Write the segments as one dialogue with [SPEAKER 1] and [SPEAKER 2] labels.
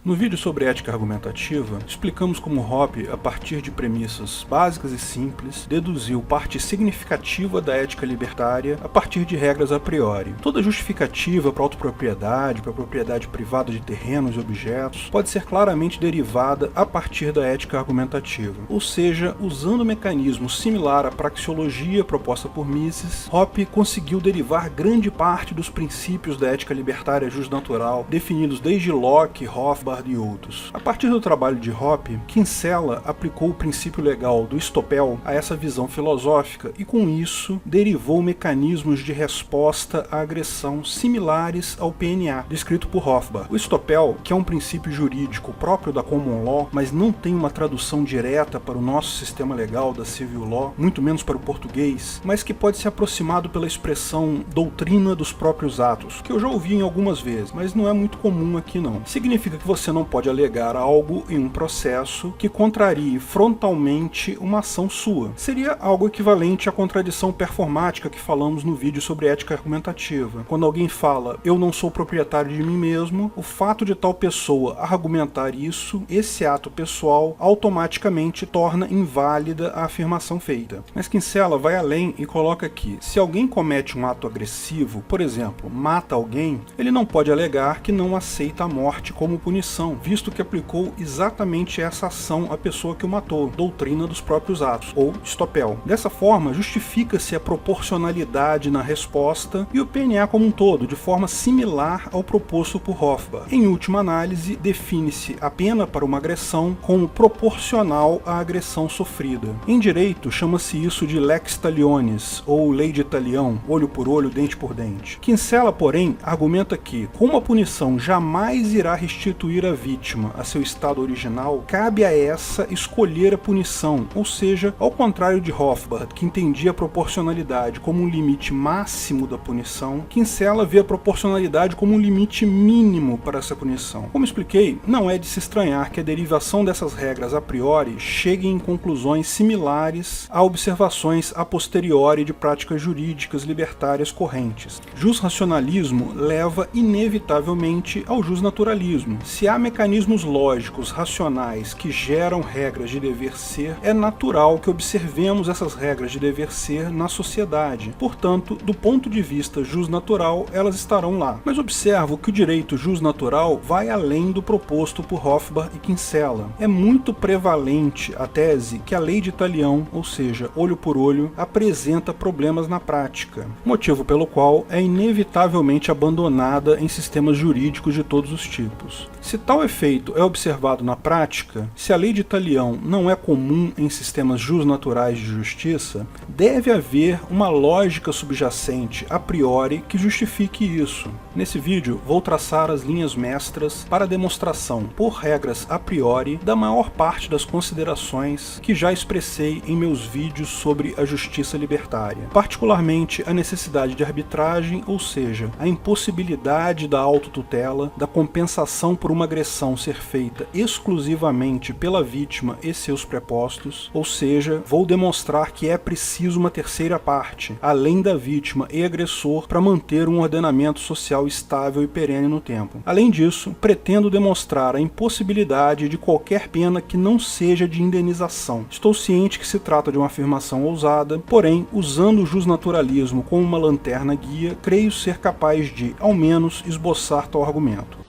[SPEAKER 1] No vídeo sobre ética argumentativa, explicamos como Hoppe, a partir de premissas básicas e simples, deduziu parte significativa da ética libertária a partir de regras a priori. Toda justificativa para autopropriedade, para propriedade privada de terrenos e objetos, pode ser claramente derivada a partir da ética argumentativa. Ou seja, usando um mecanismo similar à praxeologia proposta por Mises, Hoppe conseguiu derivar grande parte dos princípios da ética libertária justnatural, definidos desde Locke, Rothbard e outros. A partir do trabalho de Hoppe, Kinsella aplicou o princípio legal do estopel a essa visão filosófica e, com isso, derivou mecanismos de resposta à agressão similares ao PNA, descrito por Rothbard. O estopel, que é um princípio jurídico próprio da common law, mas não tem uma tradução direta para o nosso sistema legal da civil law, muito menos para o português, mas que pode ser aproximado pela expressão doutrina dos próprios atos, que eu já ouvi em algumas vezes, mas não é muito comum aqui não. Significa que você não pode alegar algo em um processo que contrarie frontalmente uma ação sua. Seria algo equivalente à contradição performática que falamos no vídeo sobre ética argumentativa. Quando alguém fala, eu não sou proprietário de mim mesmo, o fato de tal pessoa argumentar isso, esse ato pessoal, automaticamente torna inválida a afirmação feita. Mas Kinsella vai além e coloca aqui, se alguém comete um ato agressivo, por exemplo, mata alguém, ele não pode alegar que não aceita a morte como punição, visto que aplicou exatamente essa ação à pessoa que o matou, doutrina dos próprios atos, ou estopel. Dessa forma, justifica-se a proporcionalidade na resposta e o PNA como um todo, de forma similar ao proposto por Rothbard. Em última análise, define-se a pena para uma agressão como proporcional à agressão sofrida. Em direito, chama-se isso de lex talionis, ou lei de talião, olho por olho, dente por dente. Kinsella, porém, argumenta que, como a punição jamais irá restituir a vítima a seu estado original, cabe a essa escolher a punição, ou seja, ao contrário de Rothbard, que entendia a proporcionalidade como um limite máximo da punição, Kinsella vê a proporcionalidade como um limite mínimo para essa punição. Como expliquei, não é de se estranhar que a derivação dessas regras a priori chegue em conclusões similares a observações a posteriori de práticas jurídicas libertárias correntes. Jusracionalismo leva inevitavelmente ao jusnaturalismo. Se há mecanismos lógicos, racionais, que geram regras de dever ser, é natural que observemos essas regras de dever ser na sociedade. Portanto, do ponto de vista jusnatural, elas estarão lá. Mas observo que o direito jusnatural vai além do proposto por Rothbard e Kinsella. É muito prevalente a tese que a lei de talião, ou seja, olho por olho, apresenta problemas na prática, motivo pelo qual é inevitavelmente abandonada em sistemas jurídicos de todos os tipos. Se tal efeito é observado na prática, se a lei de talião não é comum em sistemas jusnaturais de justiça, deve haver uma lógica subjacente a priori que justifique isso. Nesse vídeo, vou traçar as linhas mestras para a demonstração, por regras a priori, da maior parte das considerações que já expressei em meus vídeos sobre a justiça libertária, particularmente a necessidade de arbitragem, ou seja, a impossibilidade da autotutela, da compensação por uma agressão ser feita exclusivamente pela vítima e seus prepostos, ou seja, vou demonstrar que é preciso uma terceira parte, além da vítima e agressor, para manter um ordenamento social estável e perene no tempo. Além disso, pretendo demonstrar a impossibilidade de qualquer pena que não seja de indenização. Estou ciente que se trata de uma afirmação ousada, porém, usando o jusnaturalismo como uma lanterna guia, creio ser capaz de, ao menos, esboçar tal argumento.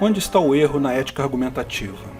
[SPEAKER 1] Onde está o erro na ética argumentativa?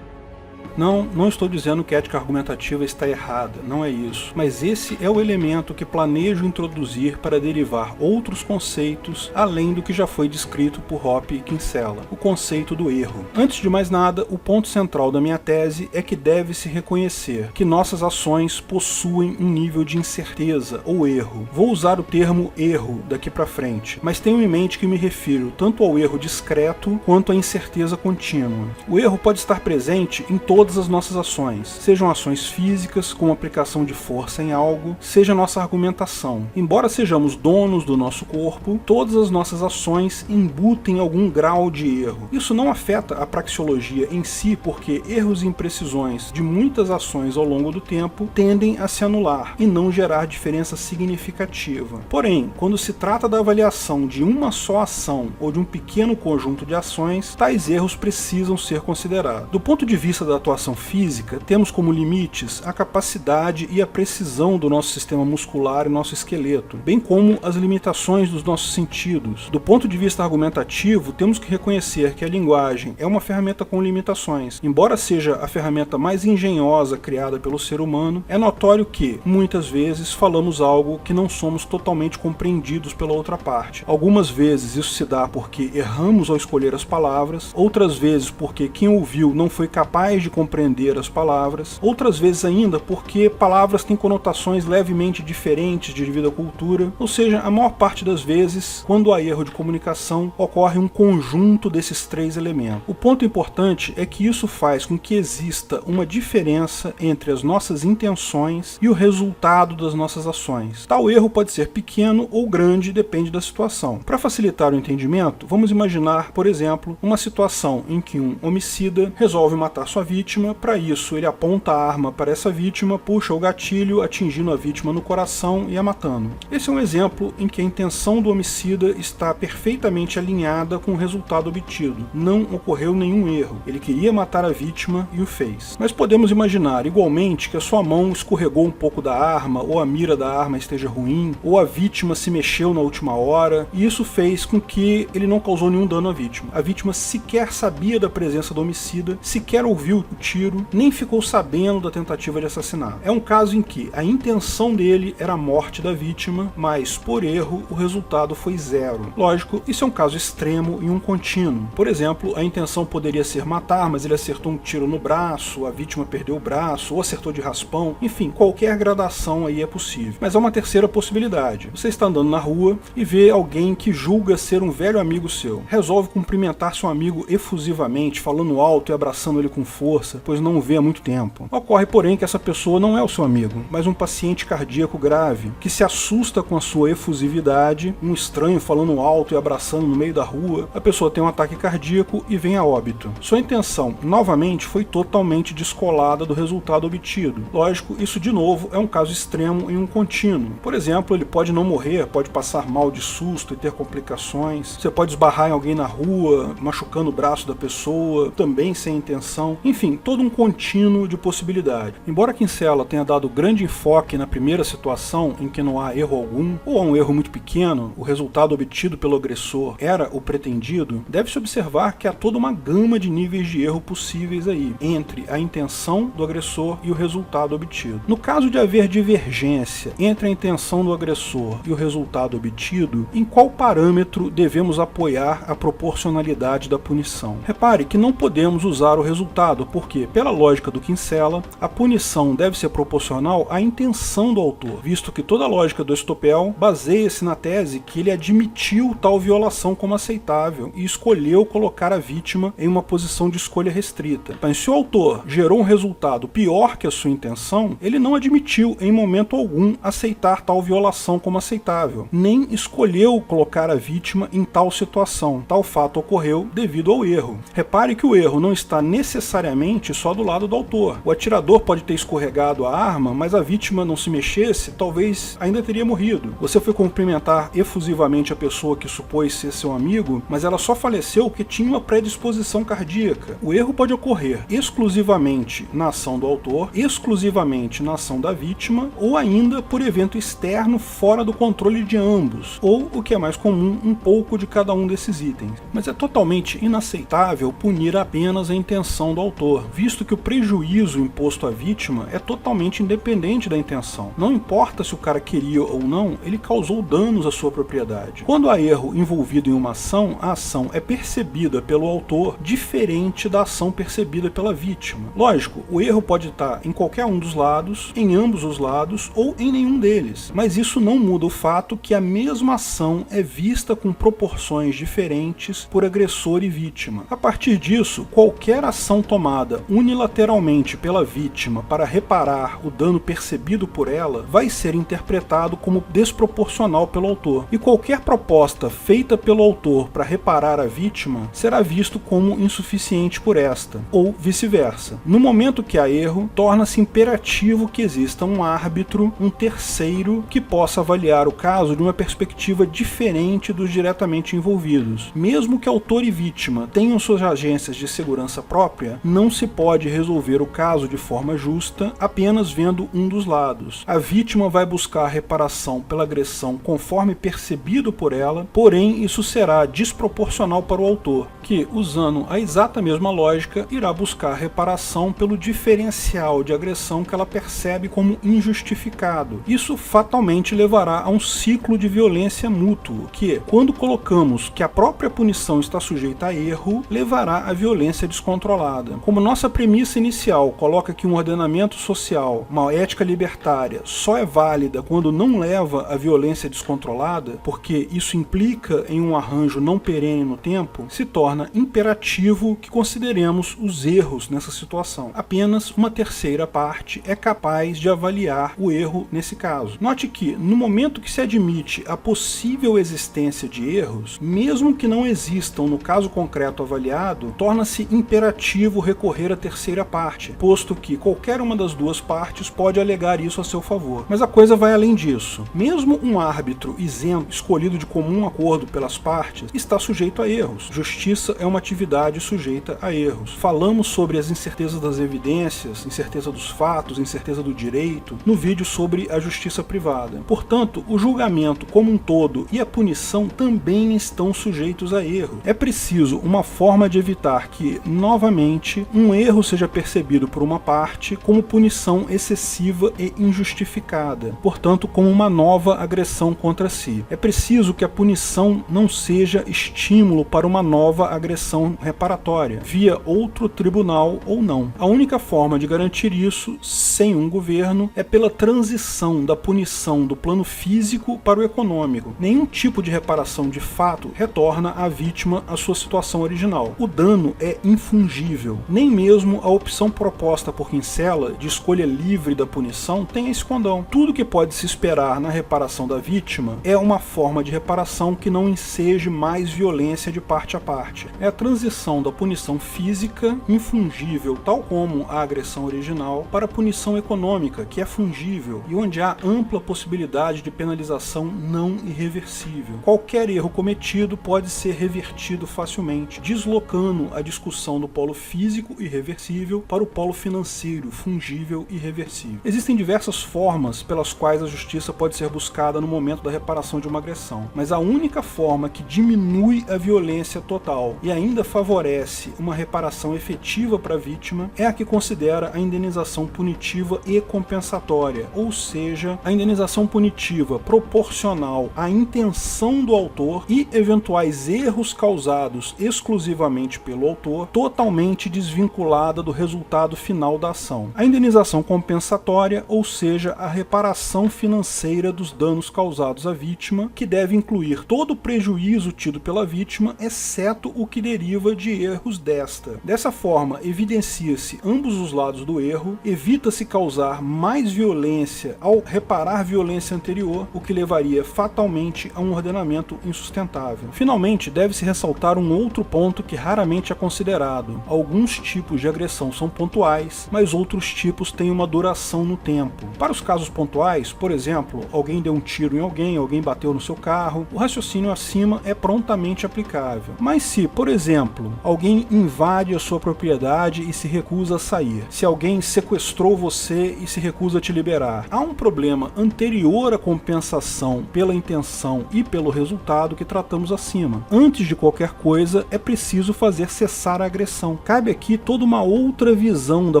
[SPEAKER 1] Não estou dizendo que a ética argumentativa está errada, não é isso. Mas esse é o elemento que planejo introduzir para derivar outros conceitos além do que já foi descrito por Hoppe e Kinsella, o conceito do erro. Antes de mais nada, o ponto central da minha tese é que deve-se reconhecer que nossas ações possuem um nível de incerteza ou erro. Vou usar o termo erro daqui para frente, mas tenho em mente que me refiro tanto ao erro discreto quanto à incerteza contínua. O erro pode estar presente em todas todas as nossas ações, sejam ações físicas, como aplicação de força em algo, seja nossa argumentação. Embora sejamos donos do nosso corpo, todas as nossas ações embutem algum grau de erro. Isso não afeta a praxeologia em si, porque erros e imprecisões de muitas ações ao longo do tempo tendem a se anular e não gerar diferença significativa. Porém, quando se trata da avaliação de uma só ação ou de um pequeno conjunto de ações, tais erros precisam ser considerados. Do ponto de vista da atuação física, temos como limites a capacidade e a precisão do nosso sistema muscular e nosso esqueleto, bem como as limitações dos nossos sentidos. Do ponto de vista argumentativo, temos que reconhecer que a linguagem é uma ferramenta com limitações. Embora seja a ferramenta mais engenhosa criada pelo ser humano, é notório que, muitas vezes, falamos algo que não somos totalmente compreendidos pela outra parte. Algumas vezes isso se dá porque erramos ao escolher as palavras, outras vezes porque quem ouviu não foi capaz de compreender as palavras, outras vezes ainda porque palavras têm conotações levemente diferentes devido à cultura, ou seja, a maior parte das vezes, quando há erro de comunicação, ocorre um conjunto desses três elementos. O ponto importante é que isso faz com que exista uma diferença entre as nossas intenções e o resultado das nossas ações. Tal erro pode ser pequeno ou grande, depende da situação. Para facilitar o entendimento, vamos imaginar, por exemplo, uma situação em que um homicida resolve matar sua vítima. Para isso, ele aponta a arma para essa vítima, puxa o gatilho, atingindo a vítima no coração e a matando. Esse é um exemplo em que a intenção do homicida está perfeitamente alinhada com o resultado obtido. Não ocorreu nenhum erro. Ele queria matar a vítima e o fez. Mas podemos imaginar igualmente que a sua mão escorregou um pouco da arma, ou a mira da arma esteja ruim, ou a vítima se mexeu na última hora, e isso fez com que ele não causou nenhum dano à vítima. A vítima sequer sabia da presença do homicida, sequer ouviu o tiro, nem ficou sabendo da tentativa de assassinar. É um caso em que a intenção dele era a morte da vítima, mas por erro o resultado foi zero. Lógico, isso é um caso extremo e um contínuo. Por exemplo, a intenção poderia ser matar, mas ele acertou um tiro no braço, a vítima perdeu o braço, ou acertou de raspão, enfim, qualquer gradação aí é possível. Mas há uma terceira possibilidade. Você está andando na rua e vê alguém que julga ser um velho amigo seu. Resolve cumprimentar seu amigo efusivamente, falando alto e abraçando ele com força, pois não o vê há muito tempo. Ocorre, porém, que essa pessoa não é o seu amigo, mas um paciente cardíaco grave, que se assusta com a sua efusividade, um estranho falando alto e abraçando no meio da rua, a pessoa tem um ataque cardíaco e vem a óbito. Sua intenção, novamente, foi totalmente descolada do resultado obtido. Lógico, isso de novo é um caso extremo e um contínuo. Por exemplo, ele pode não morrer, pode passar mal de susto e ter complicações, você pode esbarrar em alguém na rua, machucando o braço da pessoa, também sem intenção, enfim, todo um contínuo de possibilidade. Embora Kinsella tenha dado grande enfoque na primeira situação, em que não há erro algum, ou há um erro muito pequeno, o resultado obtido pelo agressor era o pretendido, deve-se observar que há toda uma gama de níveis de erro possíveis aí, entre a intenção do agressor e o resultado obtido. No caso de haver divergência entre a intenção do agressor e o resultado obtido, em qual parâmetro devemos apoiar a proporcionalidade da punição? Repare que não podemos usar o resultado, porque, pela lógica do Kinsella, a punição deve ser proporcional à intenção do autor, visto que toda a lógica do Estopel baseia-se na tese que ele admitiu tal violação como aceitável e escolheu colocar a vítima em uma posição de escolha restrita. Mas se o autor gerou um resultado pior que a sua intenção, ele não admitiu em momento algum aceitar tal violação como aceitável, nem escolheu colocar a vítima em tal situação. Tal fato ocorreu devido ao erro. Repare que o erro não está necessariamente só do lado do autor. O atirador pode ter escorregado a arma, mas a vítima não se mexesse, talvez ainda teria morrido. Você foi cumprimentar efusivamente a pessoa que supôs ser seu amigo, mas ela só faleceu porque tinha uma predisposição cardíaca. O erro pode ocorrer exclusivamente na ação do autor, exclusivamente na ação da vítima, ou ainda por evento externo fora do controle de ambos, ou, o que é mais comum, um pouco de cada um desses itens. Mas é totalmente inaceitável punir apenas a intenção do autor, visto que o prejuízo imposto à vítima é totalmente independente da intenção. Não importa se o cara queria ou não, ele causou danos à sua propriedade. Quando há erro envolvido em uma ação, a ação é percebida pelo autor diferente da ação percebida pela vítima. Lógico, o erro pode estar em qualquer um dos lados, em ambos os lados ou em nenhum deles, mas isso não muda o fato que a mesma ação é vista com proporções diferentes por agressor e vítima. A partir disso, qualquer ação tomada usada unilateralmente pela vítima para reparar o dano percebido por ela, vai ser interpretado como desproporcional pelo autor, e qualquer proposta feita pelo autor para reparar a vítima será visto como insuficiente por esta, ou vice-versa. No momento que há erro, torna-se imperativo que exista um árbitro, um terceiro, que possa avaliar o caso de uma perspectiva diferente dos diretamente envolvidos. Mesmo que autor e vítima tenham suas agências de segurança própria, não se pode resolver o caso de forma justa apenas vendo um dos lados. A vítima vai buscar reparação pela agressão conforme percebido por ela, porém isso será desproporcional para o autor, que, usando a exata mesma lógica, irá buscar reparação pelo diferencial de agressão que ela percebe como injustificado. Isso fatalmente levará a um ciclo de violência mútuo, que, quando colocamos que a própria punição está sujeita a erro, levará à violência descontrolada. Como nossa premissa inicial coloca que um ordenamento social, uma ética libertária, só é válida quando não leva à violência descontrolada, porque isso implica em um arranjo não perene no tempo, se torna imperativo que consideremos os erros nessa situação. Apenas uma terceira parte é capaz de avaliar o erro nesse caso. Note que, no momento que se admite a possível existência de erros, mesmo que não existam no caso concreto avaliado, torna-se imperativo recorrer à terceira parte, posto que qualquer uma das duas partes pode alegar isso a seu favor. Mas a coisa vai além disso. Mesmo um árbitro isento, escolhido de comum acordo pelas partes, está sujeito a erros. Justiça é uma atividade sujeita a erros. Falamos sobre as incertezas das evidências, incerteza dos fatos, incerteza do direito, no vídeo sobre a justiça privada. Portanto, o julgamento como um todo e a punição também estão sujeitos a erro. É preciso uma forma de evitar que, novamente, um erro seja percebido por uma parte como punição excessiva e injustificada, portanto, como uma nova agressão contra si. É preciso que a punição não seja estímulo para uma nova agressão reparatória, via outro tribunal ou não. A única forma de garantir isso, sem um governo, é pela transição da punição do plano físico para o econômico. Nenhum tipo de reparação de fato retorna à vítima à sua situação original. O dano é infungível. Nem mesmo a opção proposta por Kinsella de escolha livre da punição tem esse condão. Tudo que pode se esperar na reparação da vítima é uma forma de reparação que não enseje mais violência de parte a parte. É a transição da punição física, infungível, tal como a agressão original, para a punição econômica, que é fungível, e onde há ampla possibilidade de penalização não irreversível. Qualquer erro cometido pode ser revertido facilmente, deslocando a discussão do polo físico irreversível para o polo financeiro, fungível e reversível. Existem diversas formas pelas quais a justiça pode ser buscada no momento da reparação de uma agressão, mas a única forma que diminui a violência total e ainda favorece uma reparação efetiva para a vítima é a que considera a indenização punitiva e compensatória, ou seja, a indenização punitiva proporcional à intenção do autor e eventuais erros causados exclusivamente pelo autor, totalmente desvinculada do resultado final da ação. A indenização compensatória, ou seja, a reparação financeira dos danos causados à vítima, que deve incluir todo o prejuízo tido pela vítima, exceto o que deriva de erros desta. Dessa forma, evidencia-se ambos os lados do erro, evita-se causar mais violência ao reparar violência anterior, o que levaria fatalmente a um ordenamento insustentável. Finalmente, deve-se ressaltar um outro ponto que raramente é considerado. Alguns tipos de agressão são pontuais, mas outros tipos têm uma duração no tempo. Para os casos pontuais, por exemplo, alguém deu um tiro em alguém bateu no seu carro, o raciocínio acima é prontamente aplicável. Mas se, por exemplo, alguém invade a sua propriedade e se recusa a sair, se alguém sequestrou você e se recusa a te liberar, há um problema anterior à compensação pela intenção e pelo resultado que tratamos acima. Antes de qualquer coisa, é preciso fazer cessar a agressão. Cabe aqui toda uma outra visão da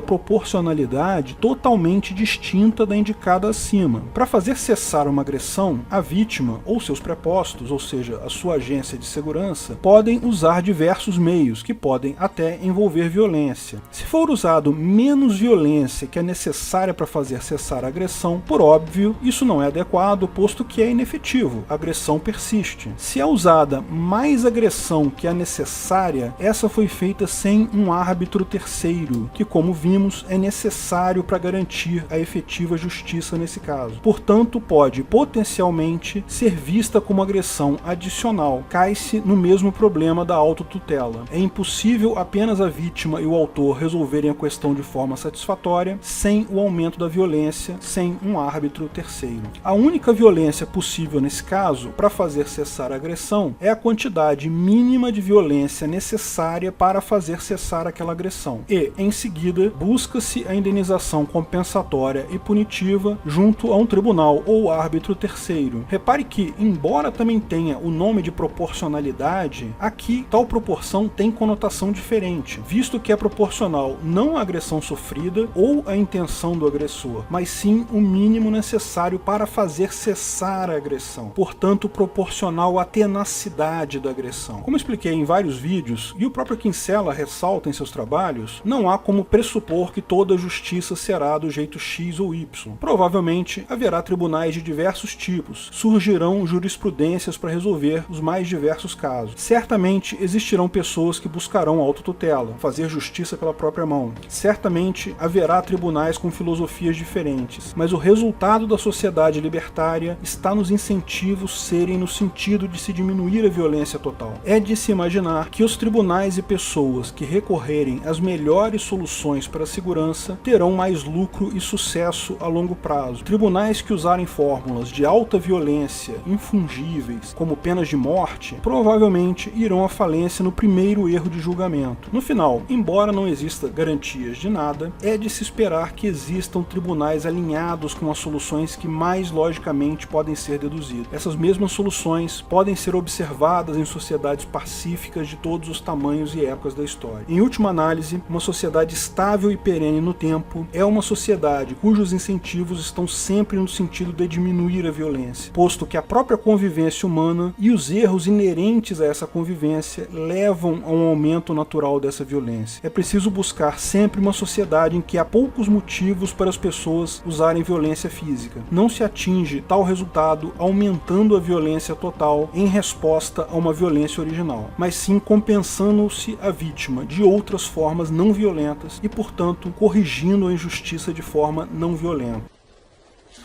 [SPEAKER 1] proporcionalidade totalmente distinta da indicada acima. Para fazer cessar uma agressão, a vítima ou seus prepostos, ou seja, a sua agência de segurança, podem usar usar diversos meios, que podem até envolver violência. Se for usado menos violência que é necessária para fazer cessar a agressão, por óbvio, isso não é adequado, posto que é inefetivo, a agressão persiste. Se é usada mais agressão que a necessária, essa foi feita sem um árbitro terceiro, que, como vimos, é necessário para garantir a efetiva justiça nesse caso. Portanto, pode potencialmente ser vista como agressão adicional. Cai-se no mesmo problema da autotutela. É impossível apenas a vítima e o autor resolverem a questão de forma satisfatória sem o aumento da violência, sem um árbitro terceiro. A única violência possível nesse caso, para fazer cessar a agressão, é a quantidade mínima de violência necessária para fazer cessar aquela agressão. E, em seguida, busca-se a indenização compensatória e punitiva junto a um tribunal ou árbitro terceiro. Repare que, embora também tenha o nome de proporcionalidade, aqui tal proporção tem conotação diferente, visto que é proporcional não à agressão sofrida ou à intenção do agressor, mas sim o mínimo necessário para fazer cessar a agressão, portanto proporcional à tenacidade da agressão. Como expliquei em vários vídeos, e o próprio Kinsella ressalta em seus trabalhos, não há como pressupor que toda justiça será do jeito X ou Y. Provavelmente haverá tribunais de diversos tipos, surgirão jurisprudências para resolver os mais diversos casos. Certamente existirão pessoas que buscarão autotutela, fazer justiça pela própria mão. Certamente haverá tribunais com filosofias diferentes, mas o resultado da sociedade libertária está nos incentivos serem no sentido de se diminuir a violência total. É de se imaginar que os tribunais e pessoas que recorrerem às melhores soluções para a segurança terão mais lucro e sucesso a longo prazo. Tribunais que usarem fórmulas de alta violência infungíveis, como penas de morte, provavelmente irão à falência no primeiro erro de julgamento. No final, embora não exista garantias de nada, é de se esperar que existam tribunais alinhados com as soluções que mais logicamente podem ser deduzidas. Essas mesmas soluções podem ser observadas em sociedades pacíficas de todos os tamanhos e épocas da história. Em última análise, uma sociedade estável e perene no tempo é uma sociedade cujos incentivos estão sempre no sentido de diminuir a violência, posto que a própria convivência humana e os erros inerentes a essa convivência levam a um aumento natural dessa violência. É preciso buscar sempre uma sociedade em que há poucos motivos para as pessoas usarem violência física. Não se atinge tal resultado aumentando a violência total em resposta a uma violência original, mas sim compensando-se a vítima de outras formas não violentas e, portanto, corrigindo a injustiça de forma não violenta.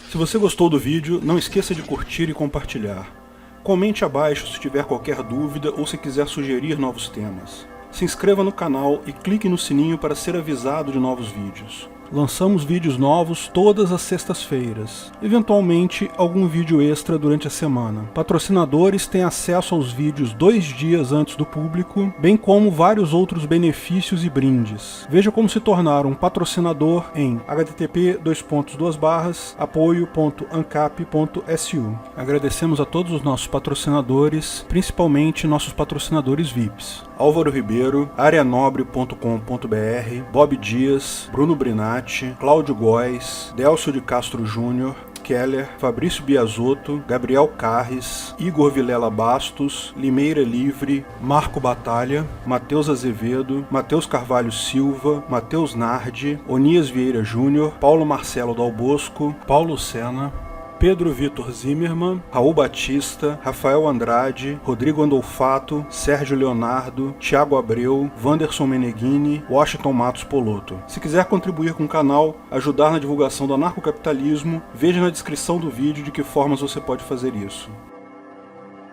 [SPEAKER 1] Se você gostou do vídeo, não esqueça de curtir e compartilhar. Comente abaixo se tiver qualquer dúvida ou se quiser sugerir novos temas. Se inscreva no canal e clique no sininho para ser avisado de novos vídeos. Lançamos vídeos novos todas as sextas-feiras, eventualmente algum vídeo extra durante a semana. Patrocinadores têm acesso aos vídeos 2 dias antes do público, bem como vários outros benefícios e brindes. Veja como se tornar um patrocinador em http://apoio.ancap.su. Agradecemos a todos os nossos patrocinadores, principalmente nossos patrocinadores VIPs. Álvaro Ribeiro, areanobre.com.br, Bob Dias, Bruno Brinatti, Cláudio Góes, Delcio de Castro Júnior, Keller, Fabrício Biasotto, Gabriel Carres, Igor Vilela Bastos, Limeira Livre, Marco Batalha, Matheus Azevedo, Matheus Carvalho Silva, Matheus Nardi, Onias Vieira Júnior, Paulo Marcelo Dal Bosco, Paulo Sena, Pedro Vitor Zimmermann, Raul Batista, Rafael Andrade, Rodrigo Andolfato, Sérgio Leonardo, Thiago Abreu, Wanderson Meneghini, Washington Matos Poloto. Se quiser contribuir com o canal, ajudar na divulgação do anarcocapitalismo, veja na descrição do vídeo de que formas você pode fazer isso.